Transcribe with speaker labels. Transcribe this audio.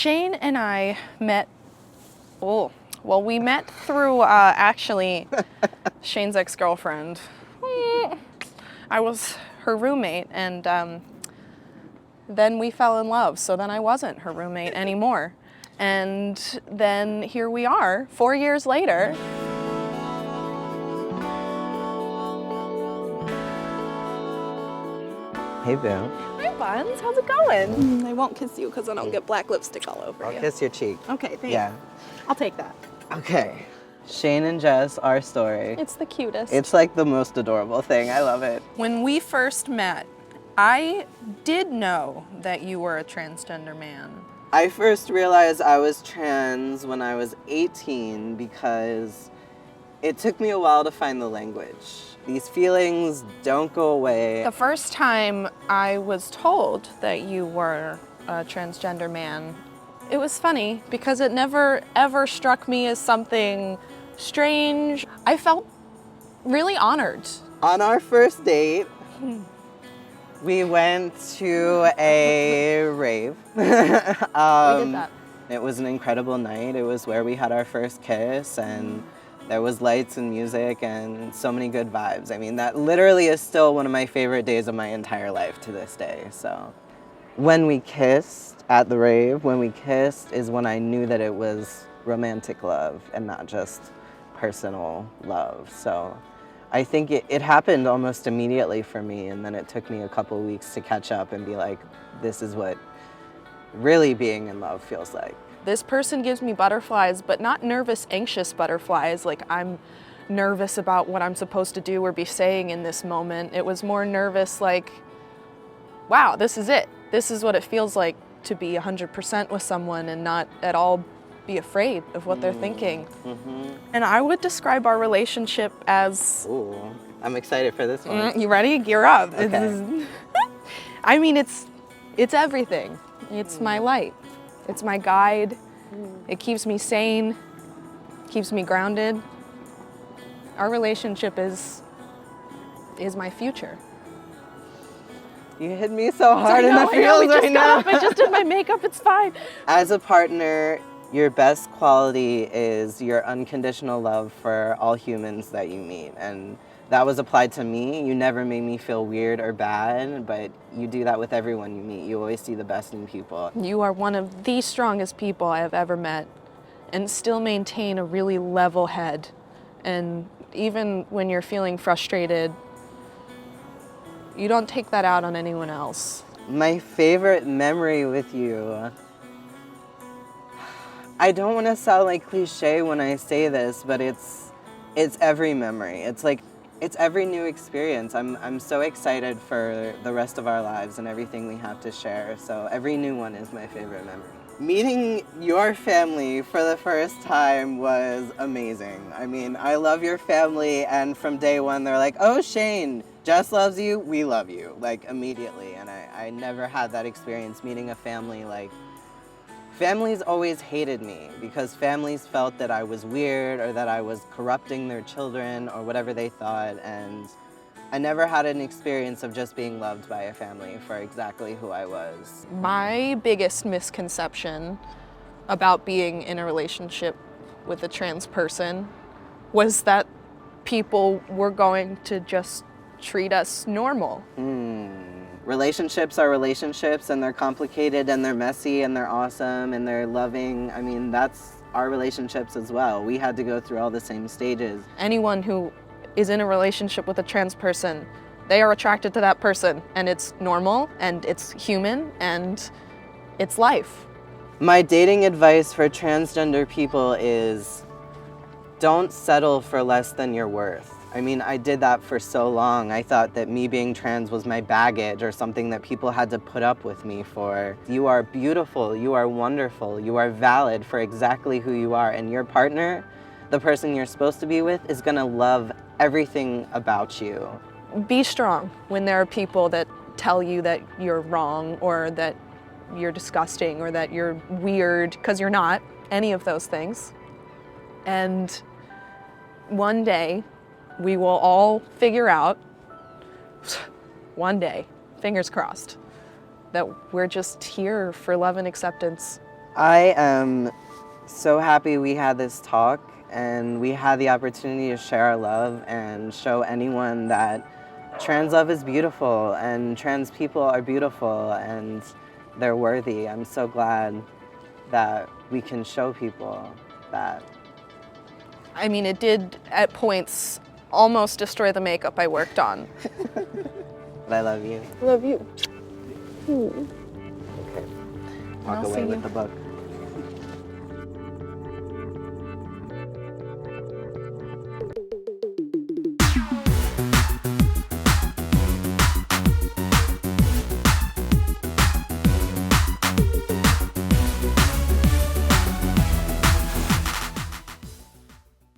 Speaker 1: Shane and I met, we met through actually Shane's ex-girlfriend. I was her roommate, and then we fell in love, so then I wasn't her roommate anymore. And then here we are, 4 years later.
Speaker 2: Hey, Boo.
Speaker 1: Hi, Buns. How's it going? I won't kiss you because I don't get black lipstick all over you.
Speaker 2: I'll kiss your cheek.
Speaker 1: Okay, thanks.
Speaker 2: Yeah.
Speaker 1: I'll take that.
Speaker 2: Okay. Shane and Jess, our story.
Speaker 1: It's the cutest.
Speaker 2: It's like the most adorable thing. I love it.
Speaker 1: When we first met, I did know that you were a transgender man.
Speaker 2: I first realized I was trans when I was 18 because it took me a while to find the language. These feelings don't go away.
Speaker 1: The first time I was told that you were a transgender man, it was funny because it never ever struck me as something strange. I felt really honored.
Speaker 2: On our first date, we went to a rave.
Speaker 1: We did that.
Speaker 2: It was an incredible night. It was where we had our first kiss, and there was lights and music and so many good vibes. I mean, that literally is still one of my favorite days of my entire life to this day. So when we kissed at the rave, is when I knew that it was romantic love and not just personal love. So I think it happened almost immediately for me, and then it took me a couple of weeks to catch up and be like, this is what really being in love feels like.
Speaker 1: This person gives me butterflies, but not nervous, anxious butterflies, like I'm nervous about what I'm supposed to do or be saying in this moment. It was more nervous like, wow, this is it. This is what it feels like to be 100% with someone and not at all be afraid of what they're thinking.
Speaker 2: Mm-hmm.
Speaker 1: And I would describe our relationship as...
Speaker 2: Ooh, I'm excited for this one.
Speaker 1: You ready? Gear up.
Speaker 2: Okay.
Speaker 1: I mean, it's everything. It's my light. It's my guide. It keeps me sane, keeps me grounded. Our relationship is my future.
Speaker 2: You hit me so hard in the feels right now.
Speaker 1: I just did my makeup, it's fine.
Speaker 2: As a partner, your best quality is your unconditional love for all humans that you meet. And that was applied to me. You never made me feel weird or bad, but you do that with everyone you meet. You always see the best in people. You
Speaker 1: are one of the strongest people I have ever met and still maintain a really level head. And even when you're feeling frustrated, you don't take that out on anyone else.
Speaker 2: My favorite memory with you, I don't want to sound like cliche when I say this, but it's every memory. It's every new experience. I'm so excited for the rest of our lives and everything we have to share. So every new one is my favorite memory. Meeting your family for the first time was amazing. I mean, I love your family, and from day one they're like, oh, Shane, Jess loves you, we love you, like immediately. And I never had that experience meeting a family like... Families always hated me because families felt that I was weird or that I was corrupting their children or whatever they thought, and I never had an experience of just being loved by a family for exactly who I was.
Speaker 1: My biggest misconception about being in a relationship with a trans person was that people were going to just treat us normal.
Speaker 2: Relationships are relationships, and they're complicated, and they're messy, and they're awesome, and they're loving. I mean, that's our relationships as well. We had to go through all the same stages.
Speaker 1: Anyone who is in a relationship with a trans person, they are attracted to that person, and it's normal, and it's human, and it's life.
Speaker 2: My dating advice for transgender people is don't settle for less than your worth. I mean, I did that for so long. I thought that me being trans was my baggage or something that people had to put up with me for. You are beautiful, you are wonderful, you are valid for exactly who you are, and your partner, the person you're supposed to be with, is gonna love everything about you.
Speaker 1: Be strong when there are people that tell you that you're wrong or that you're disgusting or that you're weird, because you're not any of those things. And one day, we will all figure out, one day, fingers crossed, that we're just here for love and acceptance
Speaker 2: I am so happy we had this talk and we had the opportunity to share our love and show anyone that trans love is beautiful and trans people are beautiful and they're worthy. I'm so glad that we can show people that.
Speaker 1: I mean, it did at points almost destroy the makeup I worked on.
Speaker 2: But I love you.
Speaker 3: Love you.
Speaker 2: Okay. Walk
Speaker 1: I'll
Speaker 2: away
Speaker 1: see
Speaker 2: with
Speaker 1: you.
Speaker 2: the book.